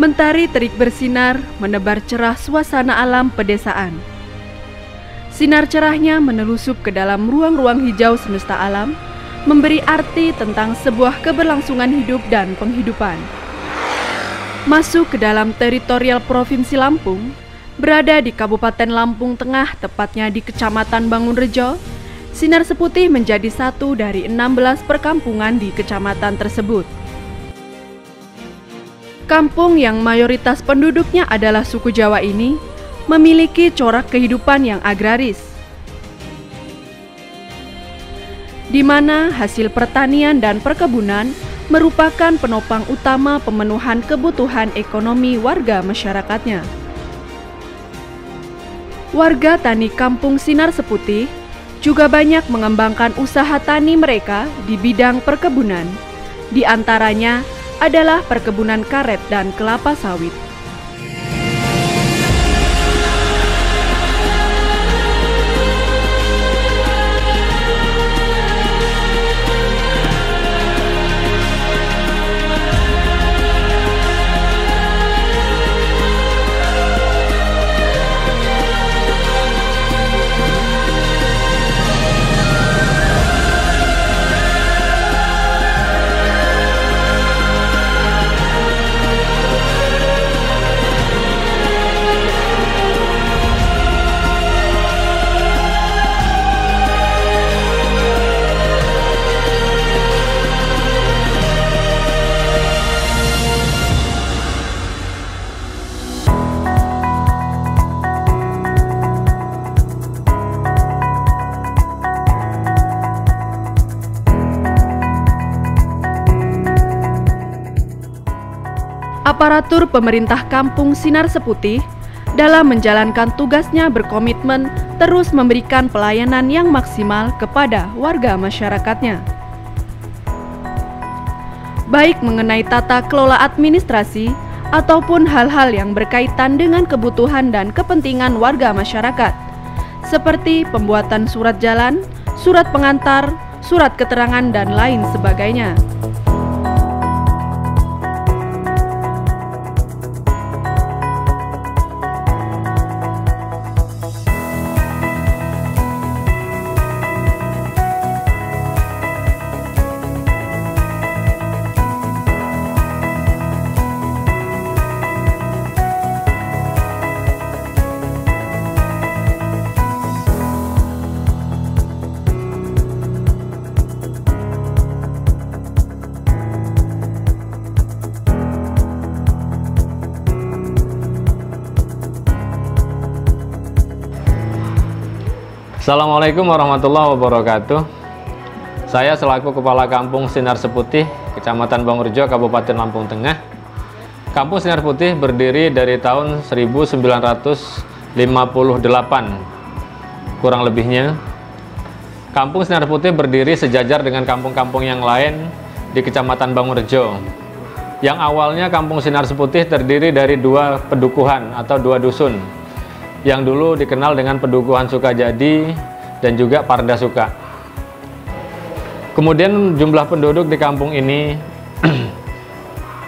Mentari terik bersinar, menebar cerah suasana alam pedesaan. Sinar cerahnya menelusup ke dalam ruang-ruang hijau semesta alam, memberi arti tentang sebuah keberlangsungan hidup dan penghidupan. Masuk ke dalam teritorial Provinsi Lampung, berada di Kabupaten Lampung Tengah, tepatnya di Kecamatan Bangunrejo, Sinar Seputih menjadi satu dari 16 perkampungan di kecamatan tersebut. Kampung yang mayoritas penduduknya adalah suku Jawa ini memiliki corak kehidupan yang agraris, di mana hasil pertanian dan perkebunan merupakan penopang utama pemenuhan kebutuhan ekonomi warga masyarakatnya. Warga tani Kampung Sinar Seputih juga banyak mengembangkan usaha tani mereka di bidang perkebunan, di antaranya adalah perkebunan karet dan kelapa sawit. Aparatur pemerintah Kampung Sinar Seputih dalam menjalankan tugasnya berkomitmen terus memberikan pelayanan yang maksimal kepada warga masyarakatnya. Baik mengenai tata kelola administrasi ataupun hal-hal yang berkaitan dengan kebutuhan dan kepentingan warga masyarakat, seperti pembuatan surat jalan, surat pengantar, surat keterangan, dan lain sebagainya. Assalamualaikum warahmatullahi wabarakatuh. Saya selaku Kepala Kampung Sinar Seputih, Kecamatan Bangunrejo, Kabupaten Lampung Tengah. Kampung Sinar Seputih berdiri dari tahun 1958, kurang lebihnya. Kampung Sinar Seputih berdiri sejajar dengan kampung-kampung yang lain di Kecamatan Bangunrejo. Yang awalnya Kampung Sinar Seputih terdiri dari dua pedukuhan atau dua dusun, yang dulu dikenal dengan Pedukuhan Sukajadi dan juga Pardasuka. Kemudian jumlah penduduk di kampung ini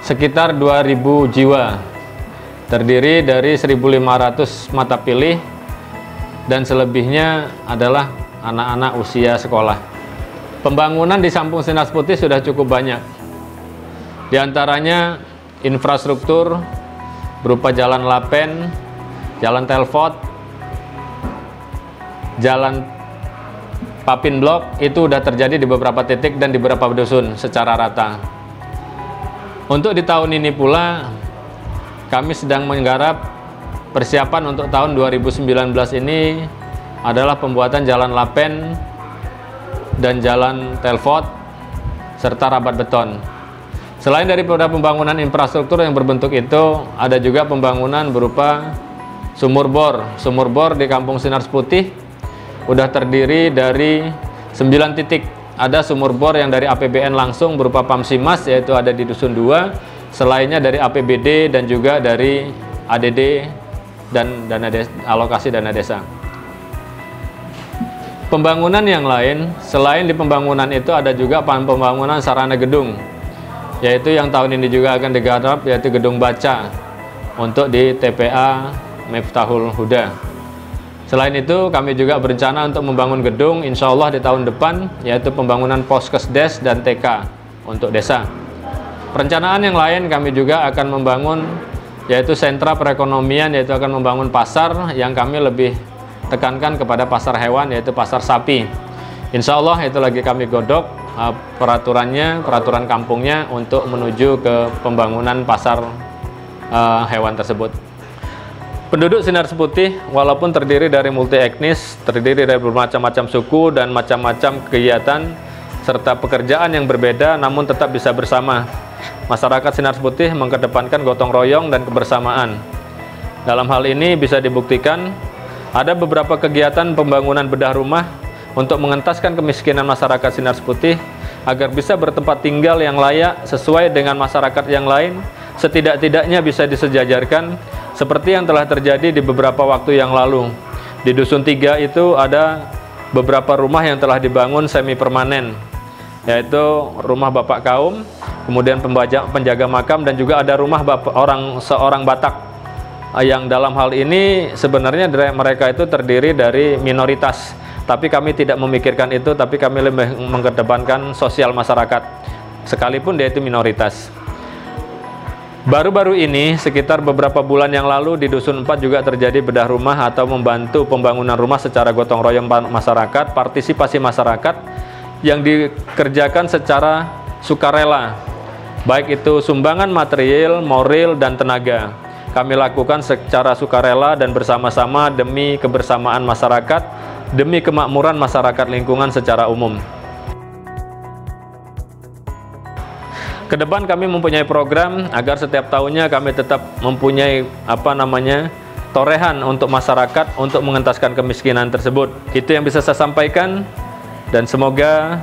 sekitar 2000 jiwa, terdiri dari 1500 mata pilih dan selebihnya adalah anak-anak usia sekolah. Pembangunan di Kampung Sinar Seputih sudah cukup banyak. Di antaranya infrastruktur berupa jalan lapen, jalan telfot, jalan papin blok itu sudah terjadi di beberapa titik dan di beberapa dusun secara rata. Untuk di tahun ini pula kami sedang menggarap persiapan untuk tahun 2019 ini adalah pembuatan jalan lapen dan jalan telfot serta rabat beton. Selain daripada pembangunan infrastruktur yang berbentuk itu, ada juga pembangunan berupa sumur bor. Sumur bor di Kampung Sinar Seputih udah terdiri dari 9 titik. Ada sumur bor yang dari APBN langsung berupa Pamsimas, yaitu ada di Dusun 2. Selainnya dari APBD dan juga dari ADD dan alokasi dana desa. Pembangunan yang lain, selain di pembangunan itu ada juga pembangunan sarana gedung, yaitu yang tahun ini juga akan digarap, yaitu gedung baca untuk di TPA Miftahul Huda. Selain itu, kami juga berencana untuk membangun gedung insya Allah di tahun depan, yaitu pembangunan Poskesdes dan TK untuk desa. Perencanaan yang lain kami juga akan membangun, yaitu sentra perekonomian, yaitu akan membangun pasar yang kami lebih tekankan kepada pasar hewan, yaitu pasar sapi. Insya Allah itu lagi kami godok peraturan kampungnya untuk menuju ke pembangunan pasar hewan tersebut. Penduduk Sinar Seputih walaupun terdiri dari multi etnis, terdiri dari bermacam-macam suku dan macam-macam kegiatan serta pekerjaan yang berbeda, namun tetap bisa bersama. Masyarakat Sinar Seputih mengedepankan gotong royong dan kebersamaan. Dalam hal ini bisa dibuktikan ada beberapa kegiatan pembangunan bedah rumah untuk mengentaskan kemiskinan masyarakat Sinar Seputih agar bisa bertempat tinggal yang layak sesuai dengan masyarakat yang lain, setidak-tidaknya bisa disejajarkan seperti yang telah terjadi di beberapa waktu yang lalu. Di Dusun 3 itu ada beberapa rumah yang telah dibangun semi permanen, yaitu rumah Bapak Kaum, kemudian penjaga makam, dan juga ada rumah seorang Batak, yang dalam hal ini sebenarnya mereka itu terdiri dari minoritas, tapi kami tidak memikirkan itu, tapi kami lebih mengedepankan sosial masyarakat sekalipun dia itu minoritas. Baru-baru ini, sekitar beberapa bulan yang lalu, di Dusun 4 juga terjadi bedah rumah atau membantu pembangunan rumah secara gotong royong masyarakat, partisipasi masyarakat yang dikerjakan secara sukarela, baik itu sumbangan material, moral, dan tenaga. Kami lakukan secara sukarela dan bersama-sama demi kebersamaan masyarakat, demi kemakmuran masyarakat lingkungan secara umum. Kedepan kami mempunyai program agar setiap tahunnya kami tetap mempunyai torehan untuk masyarakat untuk mengentaskan kemiskinan tersebut. Itu yang bisa saya sampaikan, dan semoga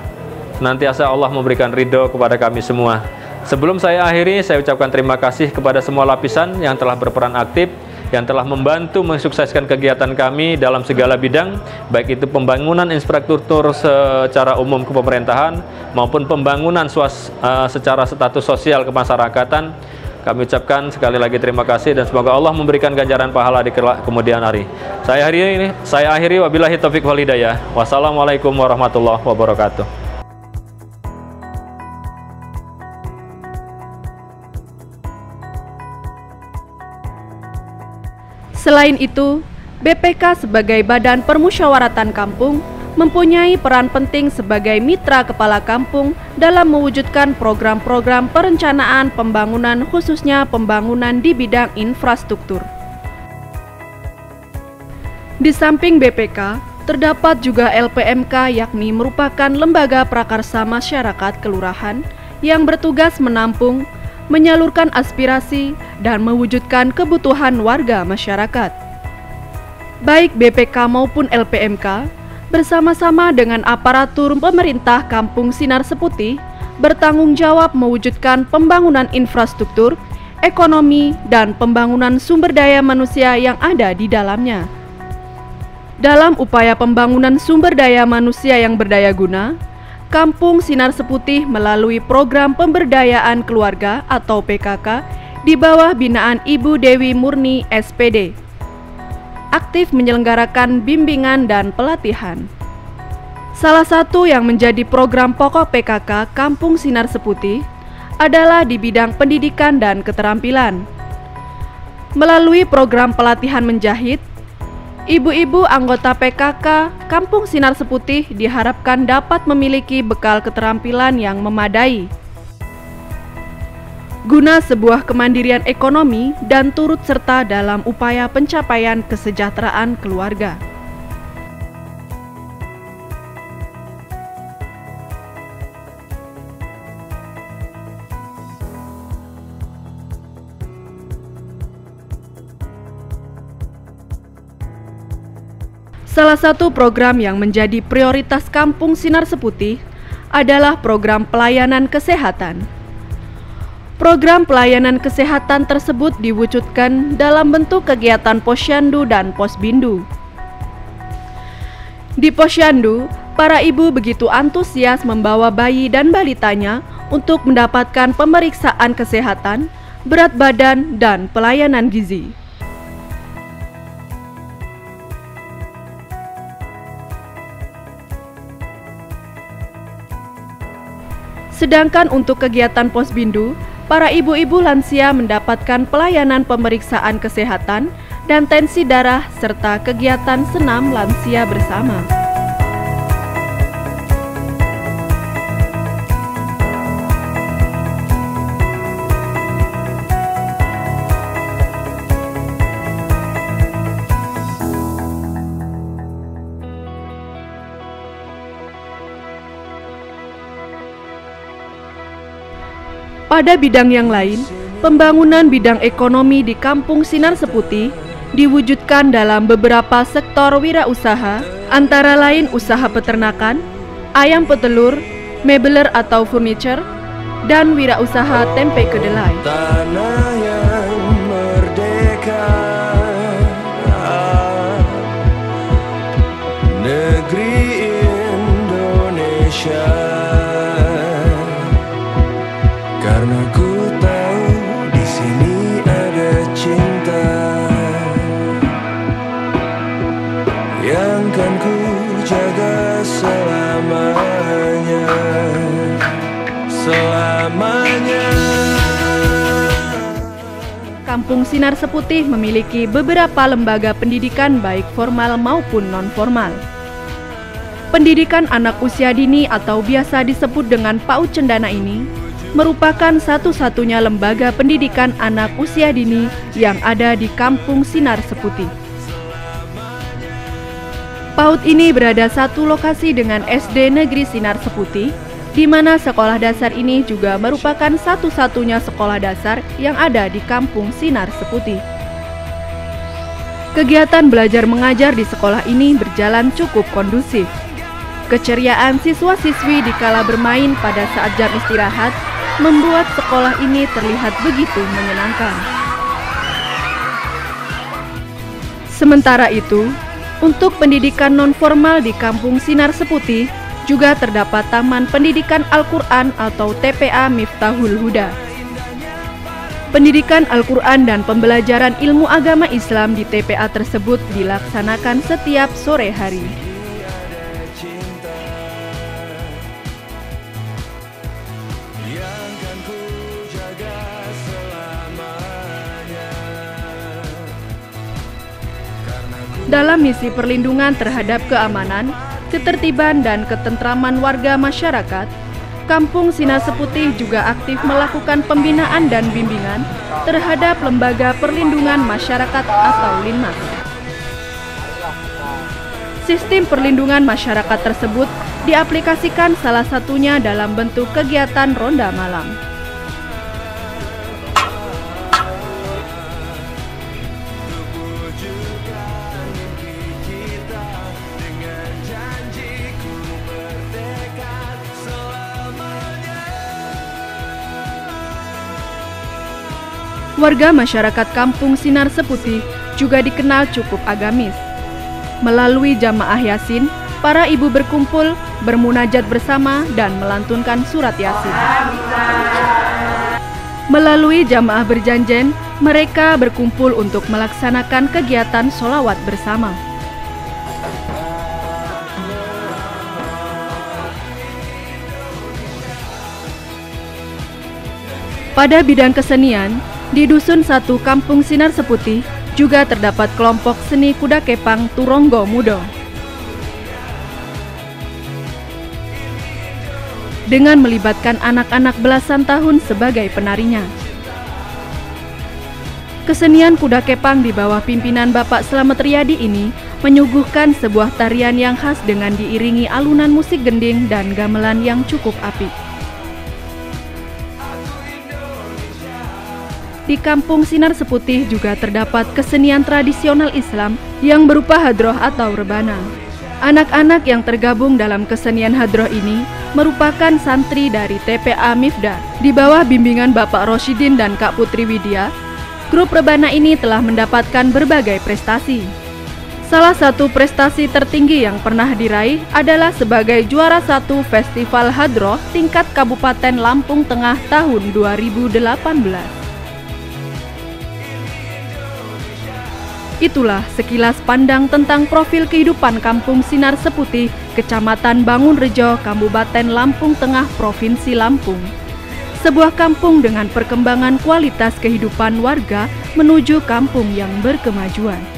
senantiasa Allah memberikan ridho kepada kami semua. Sebelum saya akhiri, saya ucapkan terima kasih kepada semua lapisan yang telah berperan aktif, yang telah membantu mensukseskan kegiatan kami dalam segala bidang, baik itu pembangunan infrastruktur secara umum kepemerintahan maupun pembangunan secara status sosial kemasyarakatan. Kami ucapkan sekali lagi terima kasih dan semoga Allah memberikan ganjaran pahala di kemudian hari. Saya akhiri wabillahi taufik wal hidayah. Wassalamualaikum warahmatullahi wabarakatuh. Selain itu, BPK sebagai Badan Permusyawaratan Kampung mempunyai peran penting sebagai mitra kepala kampung dalam mewujudkan program-program perencanaan pembangunan, khususnya pembangunan di bidang infrastruktur. Di samping BPK, terdapat juga LPMK, yakni merupakan lembaga prakarsa masyarakat kelurahan yang bertugas menampung, menyalurkan aspirasi, dan mewujudkan kebutuhan warga masyarakat. Baik BPK maupun LPMK bersama-sama dengan aparatur pemerintah Kampung Sinar Seputih bertanggung jawab mewujudkan pembangunan infrastruktur, ekonomi, dan pembangunan sumber daya manusia yang ada di dalamnya. Dalam upaya pembangunan sumber daya manusia yang berdaya guna, Kampung Sinar Seputih melalui program pemberdayaan keluarga atau PKK di bawah binaan Ibu Dewi Murni SPD, aktif menyelenggarakan bimbingan dan pelatihan. Salah satu yang menjadi program pokok PKK Kampung Sinar Seputih adalah di bidang pendidikan dan keterampilan. Melalui program pelatihan menjahit, ibu-ibu anggota PKK Kampung Sinar Seputih diharapkan dapat memiliki bekal keterampilan yang memadai guna sebuah kemandirian ekonomi dan turut serta dalam upaya pencapaian kesejahteraan keluarga. Salah satu program yang menjadi prioritas Kampung Sinar Seputih adalah program pelayanan kesehatan. Program pelayanan kesehatan tersebut diwujudkan dalam bentuk kegiatan Posyandu dan Posbindu. Di Posyandu, para ibu begitu antusias membawa bayi dan balitanya untuk mendapatkan pemeriksaan kesehatan, berat badan, dan pelayanan gizi. Sedangkan untuk kegiatan Posbindu, para ibu-ibu lansia mendapatkan pelayanan pemeriksaan kesehatan dan tensi darah serta kegiatan senam lansia bersama. Pada bidang yang lain, pembangunan bidang ekonomi di Kampung Sinar Seputih diwujudkan dalam beberapa sektor wirausaha, antara lain usaha peternakan, ayam petelur, mebeler atau furniture, dan wirausaha tempe kedelai. Tanah yang merdeka, negeri Indonesia. Karena ku tahu di sini ada cinta yang kan ku jaga selamanya, selamanya. Kampung Sinar Seputih memiliki beberapa lembaga pendidikan baik formal maupun non-formal. Pendidikan anak usia dini atau biasa disebut dengan PAUD Cendana ini merupakan satu-satunya lembaga pendidikan anak usia dini yang ada di Kampung Sinar Seputih. PAUD ini berada satu lokasi dengan SD Negeri Sinar Seputih, di mana sekolah dasar ini juga merupakan satu-satunya sekolah dasar yang ada di Kampung Sinar Seputih. Kegiatan belajar mengajar di sekolah ini berjalan cukup kondusif. Keceriaan siswa-siswi dikala bermain pada saat jam istirahat membuat sekolah ini terlihat begitu menyenangkan. Sementara itu, untuk pendidikan non-formal di Kampung Sinar Seputih juga terdapat Taman Pendidikan Al-Quran atau TPA Miftahul Huda. Pendidikan Al-Quran dan pembelajaran ilmu agama Islam di TPA tersebut dilaksanakan setiap sore hari. Dalam misi perlindungan terhadap keamanan, ketertiban, dan ketentraman warga masyarakat, Kampung Sinar Seputih juga aktif melakukan pembinaan dan bimbingan terhadap Lembaga Perlindungan Masyarakat atau LINMAS. Sistem perlindungan masyarakat tersebut diaplikasikan salah satunya dalam bentuk kegiatan ronda malam. Warga masyarakat Kampung Sinar Seputih juga dikenal cukup agamis. Melalui jamaah Yasin, para ibu berkumpul, bermunajat bersama, dan melantunkan surat Yasin. Melalui jamaah berjanjen, mereka berkumpul untuk melaksanakan kegiatan sholawat bersama. Pada bidang kesenian, di Dusun 1 Kampung Sinar Seputih juga terdapat kelompok seni kuda kepang Turonggo Mudo. Dengan melibatkan anak-anak belasan tahun sebagai penarinya. Kesenian kuda kepang di bawah pimpinan Bapak Slamet Riyadi ini menyuguhkan sebuah tarian yang khas dengan diiringi alunan musik gending dan gamelan yang cukup apik. Di Kampung Sinar Seputih juga terdapat kesenian tradisional Islam yang berupa hadroh atau rebana. Anak-anak yang tergabung dalam kesenian hadroh ini merupakan santri dari TPA Mifda. Di bawah bimbingan Bapak Rosyidin dan Kak Putri Widya, grup rebana ini telah mendapatkan berbagai prestasi. Salah satu prestasi tertinggi yang pernah diraih adalah sebagai juara 1 Festival Hadroh tingkat Kabupaten Lampung Tengah tahun 2018. Itulah sekilas pandang tentang profil kehidupan Kampung Sinar Seputih, Kecamatan Bangunrejo, Kabupaten Lampung Tengah, Provinsi Lampung. Sebuah kampung dengan perkembangan kualitas kehidupan warga menuju kampung yang berkemajuan.